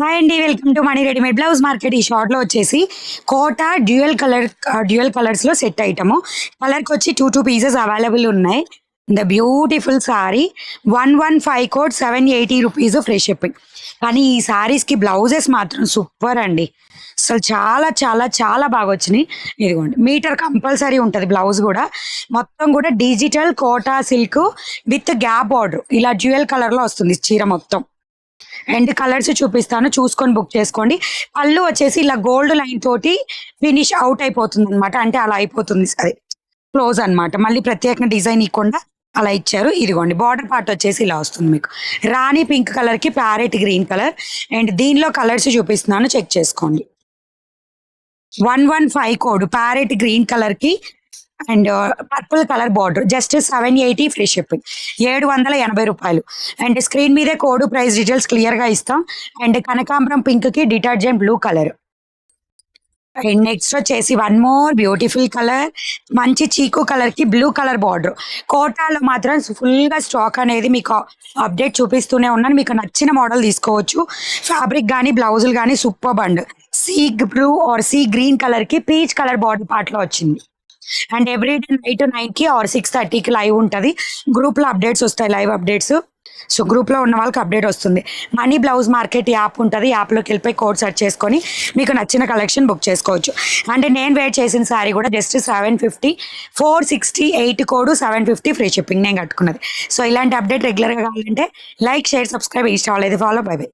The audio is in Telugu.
హాయ్ అండి, welcome to money readymade blouse market. ఈ షార్ట్లో వచ్చేసి కోటా డ్యూయల్ కలర్స్లో సెట్ ఐటము. కలర్కి వచ్చి టూ పీసెస్ అవైలబుల్ ఉన్నాయి. The beautiful sorry 115 code 780 rupees free shipping. కానీ ఈ సారీస్కి బ్లౌజెస్ మాత్రం సూపర్ అండి. అసలు చాలా చాలా చాలా బాగా వచ్చినాయి. ఇదిగోండి, మీటర్ కంపల్సరీ ఉంటుంది బ్లౌజ్ కూడా. మొత్తం కూడా digital Kota silk with gap border, ఇలా డ్యూయల్ కలర్లో వస్తుంది చీర మొత్తం. అండ్ కలర్స్ చూపిస్తాను, చూసుకొని బుక్ చేసుకోండి. పళ్ళు వచ్చేసి ఇలా గోల్డ్ లైన్ తోటి ఫినిష్ అవుట్ అయిపోతుంది అనమాట. అంటే అలా అయిపోతుంది, అది క్లోజ్ అన్నమాట. మళ్ళీ ప్రత్యేకంగా డిజైన్ ఇవ్వకుండా అలా ఇచ్చారు. ఇదిగోండి, బార్డర్ పార్ట్ వచ్చేసి ఇలా వస్తుంది మీకు. రాణి పింక్ కలర్ కి ప్యారెట్ గ్రీన్ కలర్. అండ్ దీనిలో కలర్స్ చూపిస్తున్నాను, చెక్ చేసుకోండి. 115 కోడ్ ప్యారెట్ గ్రీన్ కలర్ కి and purple colour border, just 780 free shipping, 780 రూపాయలు. అండ్ స్క్రీన్ మీదే కోడ్ ప్రైస్ డీటెయిల్స్ క్లియర్ గా ఇస్తాం. అండ్ కనకాంబరం పింక్ కి detergent blue colour. And next వచ్చేసి వన్ మోర్ బ్యూటిఫుల్ కలర్, మంచి చీకు కలర్ కి బ్లూ కలర్ బార్డర్. కోటాలో మాత్రం ఫుల్ గా స్టాక్ అనేది మీకు అప్డేట్ చూపిస్తూనే ఉన్నాను. మీకు నచ్చిన మోడల్ తీసుకోవచ్చు. ఫ్యాబ్రిక్ కానీ బ్లౌజులు కానీ super bund. Sea blue or sea green colour కి పీచ్ కలర్ బార్డర్ పార్ట్ లో వచ్చింది. అండ్ ఎవ్రీడే నైట్ 9 కి ఆర్ 6:30కి లైవ్ ఉంటుంది. గ్రూప్ లో అప్డేట్స్ వస్తాయి, లైవ్ అప్డేట్స్. సో గ్రూప్ లో ఉన్న వాళ్ళకి అప్డేట్ వస్తుంది. మనీ బ్లౌజ్ మార్కెట్ యాప్ ఉంటుంది, యాప్లోకి వెళ్ళిపోయి కోడ్ సెర్చ్ చేసుకొని మీకు నచ్చిన కలెక్షన్ బుక్ చేసుకోవచ్చు. అంటే నేను వేర్ చేసిన శారీ కూడా జస్ట్ 750, 468 కోడ్ 750 ఫ్రీ షిప్పింగ్ నేను కట్టుకున్నది. సో ఇలాంటి అప్డేట్ రెగ్యులర్గా కావాలంటే లైక్, షేర్, సబ్స్క్రైబ్, ఇన్స్టా అయితే ఫాలో. By by.